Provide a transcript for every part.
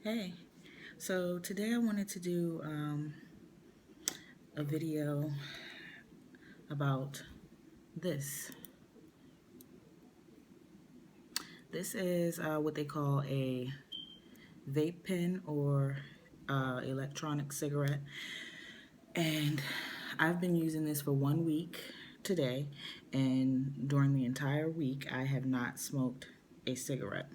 Hey, so today I wanted to do a video about this. This is what they call a vape pen or electronic cigarette, and I've been using this for 1 week today, and during the entire week I have not smoked a cigarette.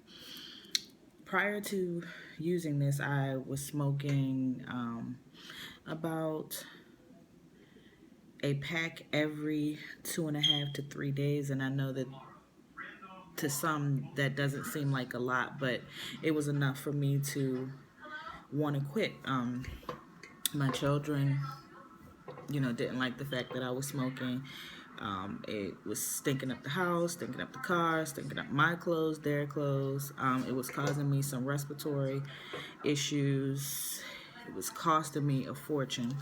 Prior to using this, I was smoking about a pack every 2.5 to 3 days, and I know that to some that doesn't seem like a lot, but it was enough for me to want to quit. My children, didn't like the fact that I was smoking. It was stinking up the house, stinking up the car, stinking up my clothes, their clothes. It was causing me some respiratory issues. It was costing me a fortune.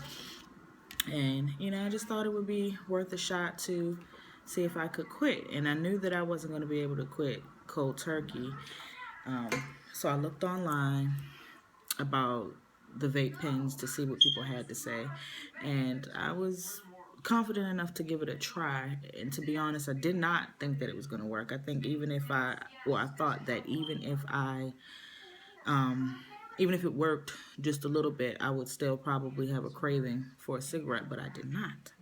And, I just thought it would be worth a shot to see if I could quit. And I knew that I wasn't going to be able to quit cold turkey. So I looked online about the vape pens to see what people had to say. And I was confident enough to give it a try. And to be honest, I did not think that it was going to work. I think I thought that even if it worked just a little bit, I would still probably have a craving for a cigarette, but I did not.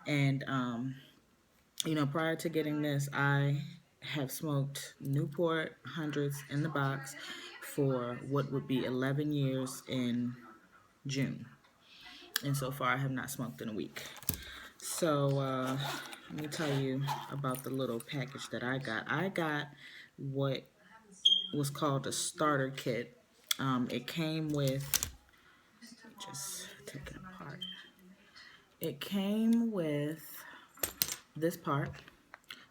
And, prior to getting this, I have smoked Newport hundreds in the box for what would be 11 years in June. And so far, I have not smoked in a week. So, let me tell you about the little package that I got. I got what was called a starter kit. It came with, just take it apart. It came with this part,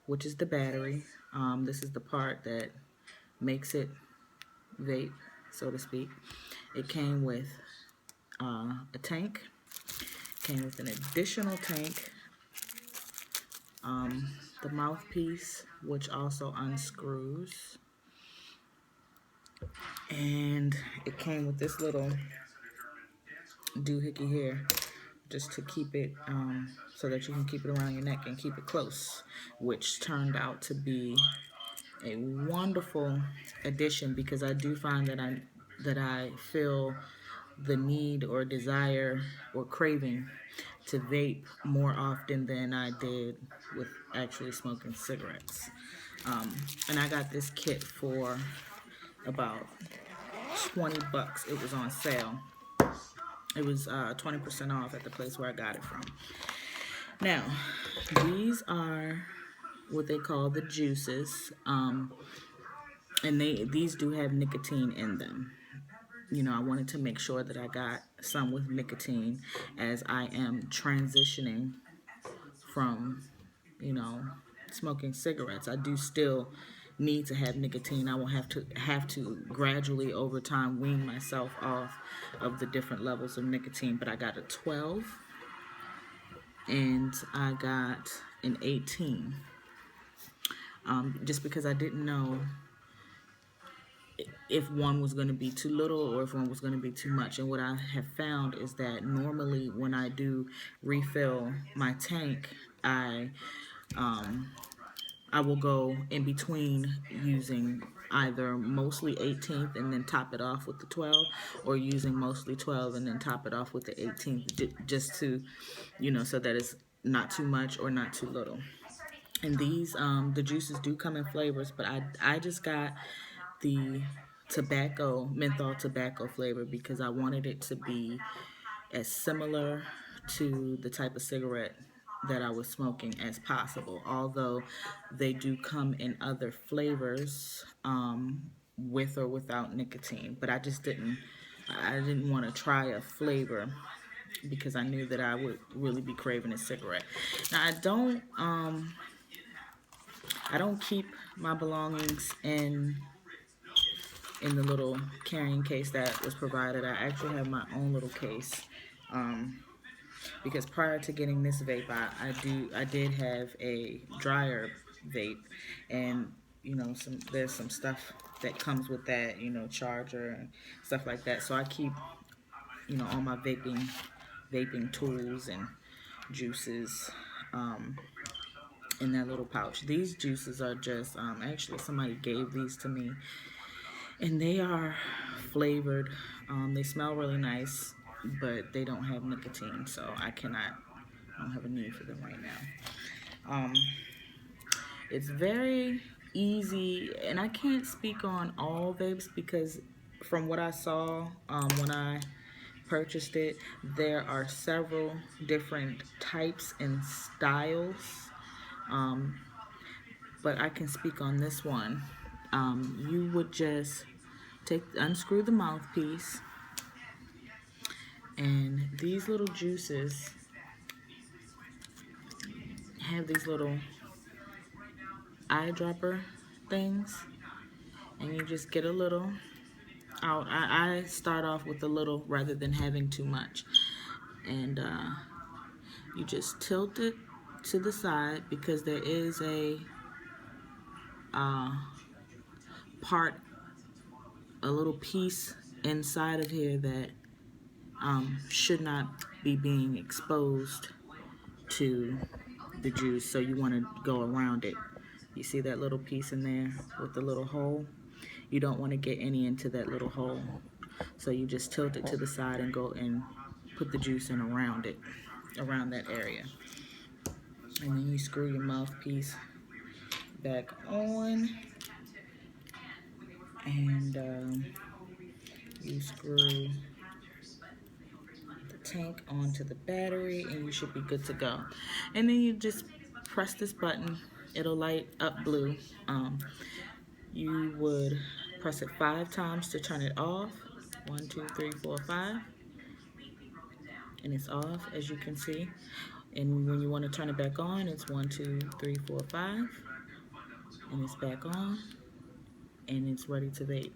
which is the battery. This is the part that makes it vape, so to speak. It came with a tank. Came with an additional tank. The mouthpiece, which also unscrews. And it came with this little doohickey here, just to keep it so that you can keep it around your neck and keep it close, which turned out to be a wonderful addition, because I do find that I feel the need or desire or craving to vape more often than I did with actually smoking cigarettes. And I got this kit for about 20 bucks. It was on sale. It was 20% off at the place where I got it from. Now, these are what they call the juices, and these do have nicotine in them. I wanted to make sure that I got some with nicotine, as I am transitioning from, smoking cigarettes. I do still need to have nicotine. I will have to gradually over time wean myself off of the different levels of nicotine. But I got a 12 and I got an 18. Just because I didn't know if one was going to be too little or if one was going to be too much. And what I have found is that normally when I do refill my tank, I will go in between using either mostly 18th and then top it off with the 12, or using mostly 12 and then top it off with the 18th, just to, so that it's not too much or not too little. And these, the juices do come in flavors, but I just got the menthol tobacco flavor, because I wanted it to be as similar to the type of cigarette that I was smoking as possible, although they do come in other flavors, with or without nicotine. But I didn't want to try a flavor because I knew that I would really be craving a cigarette. Now I don't keep my belongings in the little carrying case that was provided. I actually have my own little case, because prior to getting this vape, I did have a dryer vape, and there's some stuff that comes with that, charger and stuff like that. So I keep, all my vaping tools and juices in that little pouch. These juices are just actually somebody gave these to me, and they are flavored. They smell really nice, but they don't have nicotine, so I don't have a need for them right now. It's very easy, and I can't speak on all vapes because from what I saw when I purchased it, there are several different types and styles. Um, but I can speak on this one. You would just unscrew the mouthpiece, and these little juices have these little eyedropper things, and you just get a little out. I start off with a little rather than having too much, and you just tilt it to the side because there is a uh, part, a little piece inside of here that should not be being exposed to the juice, so you want to go around it. You see that little piece in there with the little hole? You don't want to get any into that little hole. So you just tilt it to the side and go and put the juice in around it, around that area. And then you screw your mouthpiece back on, and you screw the tank onto the battery, and you should be good to go. And then you just press this button. It'll light up blue. You would press it 5 times to turn it off. 1, 2, 3, 4, 5. And it's off, as you can see. And when you want to turn it back on, it's 1, 2, 3, 4, 5. And it's back on. And it's ready to vape.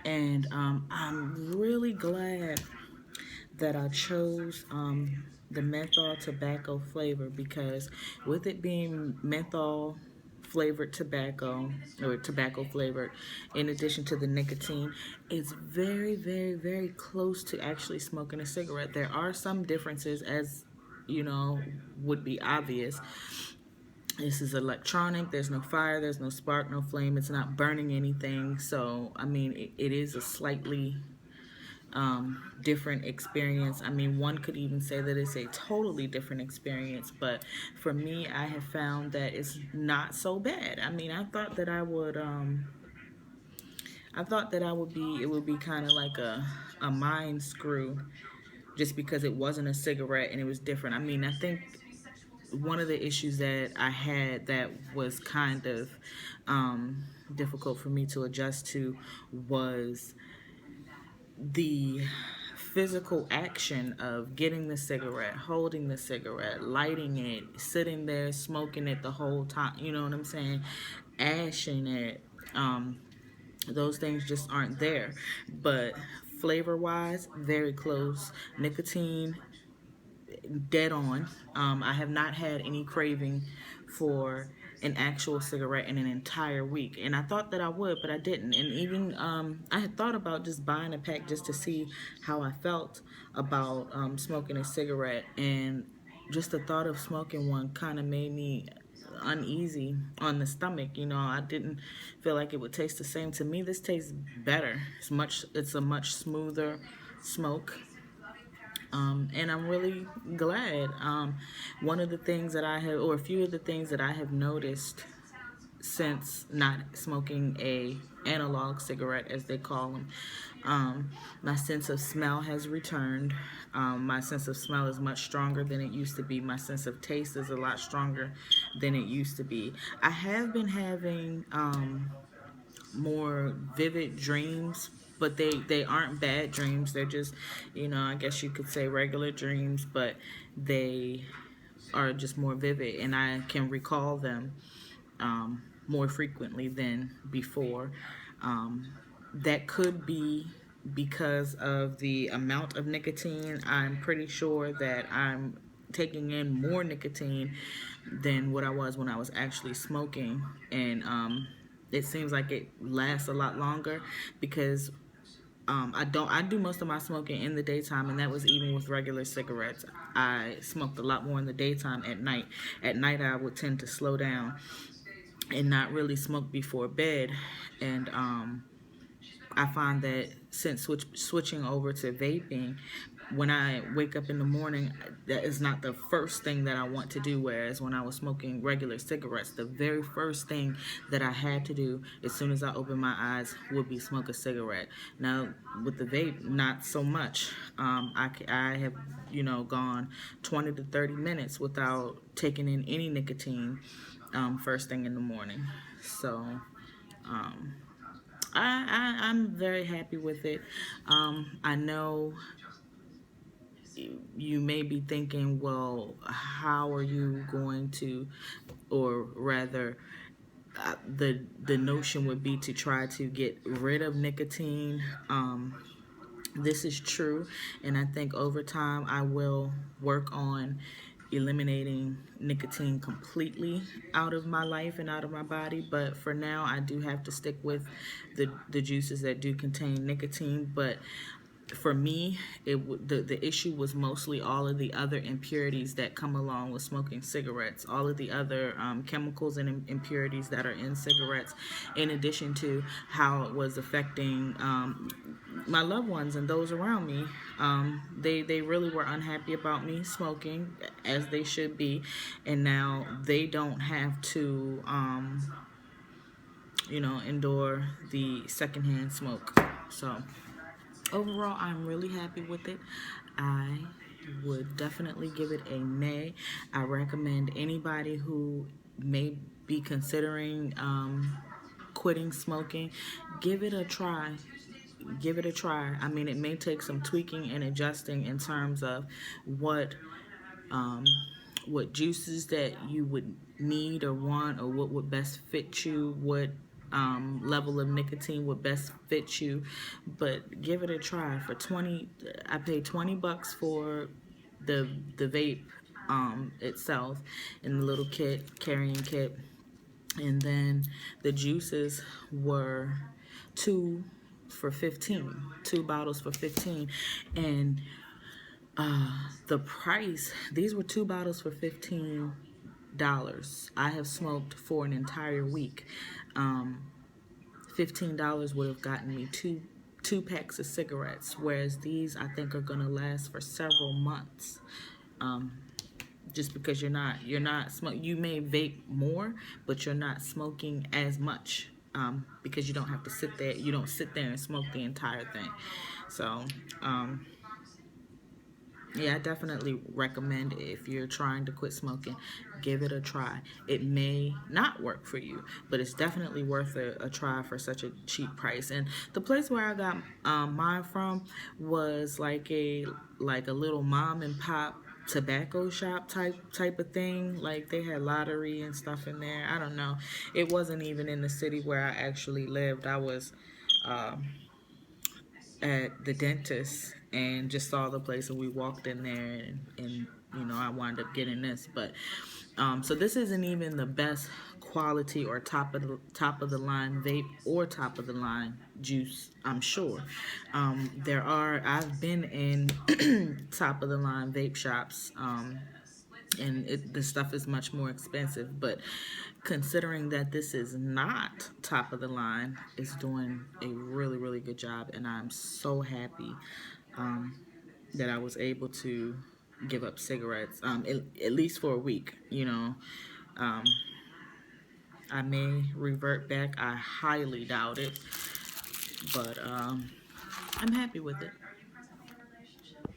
And I'm really glad that I chose the menthol tobacco flavor, because with it being menthol flavored tobacco, or tobacco flavored, in addition to the nicotine, it's very, very, very close to actually smoking a cigarette. There are some differences, as would be obvious. This is electronic. There's no fire, there's no spark, no flame. It's not burning anything. So I mean, it is a slightly different experience. I mean, one could even say that it's a totally different experience, but for me, I have found that it's not so bad. I mean, I thought that it would be kind of like a mind screw, just because it wasn't a cigarette and it was different. I mean, I think one of the issues that I had that was kind of difficult for me to adjust to was the physical action of getting the cigarette, holding the cigarette, lighting it, sitting there smoking it the whole time, you know what I'm saying, ashing it. Those things just aren't there. But flavor wise, very close. Nicotine, dead on. I have not had any craving for an actual cigarette in an entire week, and I thought that I would, but I didn't. And even I had thought about just buying a pack just to see how I felt about smoking a cigarette, and just the thought of smoking one kind of made me uneasy on the stomach. I didn't feel like it would taste the same. To me, this tastes better. It's a much smoother smoke. And I'm really glad. One of the things that or a few of the things that I have noticed since not smoking a analog cigarette, as they call them, my sense of smell has returned. My sense of smell is much stronger than it used to be. My sense of taste is a lot stronger than it used to be. I have been having more vivid dreams, but they aren't bad dreams. They're just, I guess you could say regular dreams, but they are just more vivid, and I can recall them more frequently than before. That could be because of the amount of nicotine. I'm pretty sure that I'm taking in more nicotine than what I was when I was actually smoking, and it seems like it lasts a lot longer because I do most of my smoking in the daytime, and that was even with regular cigarettes. I smoked a lot more in the daytime at night. At night, I would tend to slow down and not really smoke before bed, and I find that since switching over to vaping, when I wake up in the morning, that is not the first thing that I want to do. Whereas when I was smoking regular cigarettes, the very first thing that I had to do as soon as I opened my eyes would be smoke a cigarette. Now with the vape, not so much. I have gone 20 to 30 minutes without taking in any nicotine first thing in the morning. So. Um, I'm very happy with it. I know you may be thinking, well, how are you going to, or rather, the notion would be to try to get rid of nicotine. This is true, and I think over time I will work on eliminating nicotine completely out of my life and out of my body. But for now, I do have to stick with the juices that do contain nicotine. But for me, the issue was mostly all of the other impurities that come along with smoking cigarettes, all of the other chemicals and impurities that are in cigarettes, in addition to how it was affecting my loved ones and those around me. They really were unhappy about me smoking, as they should be, and now they don't have to endure the secondhand smoke. So overall, I'm really happy with it. I would definitely give it a nay. I recommend anybody who may be considering quitting smoking, give it a try. Give it a try. I mean, it may take some tweaking and adjusting in terms of what um, what juices that you would need or want, or what would best fit you, what level of nicotine would best fit you. But give it a try. For 20, I paid $20 for the vape itself in the little carrying kit, and then the juices were two for 15, two bottles for 15, and the price, these were two bottles for $15. I have smoked for an entire week. $15 would have gotten me two packs of cigarettes, whereas these I think are gonna last for several months. Just because you're not smoking, you may vape more, but you're not smoking as much, because you don't have to sit there. You don't sit there and smoke the entire thing. So yeah, I definitely recommend, if you're trying to quit smoking, give it a try. It may not work for you, but it's definitely worth a try for such a cheap price. And the place where I got mine from was like a little mom and pop tobacco shop type of thing. Like they had lottery and stuff in there. I don't know. It wasn't even in the city where I actually lived. I was at the dentist and just saw the place, and we walked in there, and I wound up getting this. But so this isn't even the best quality or top of the line vape or top of the line juice, I'm sure. I've been in top of the line vape shops, and the stuff is much more expensive. But considering that this is not top of the line, it's doing a really, really good job, and I'm so happy that I was able to give up cigarettes, at least for a week. Um, I may revert back. I highly doubt it, but I'm happy with it.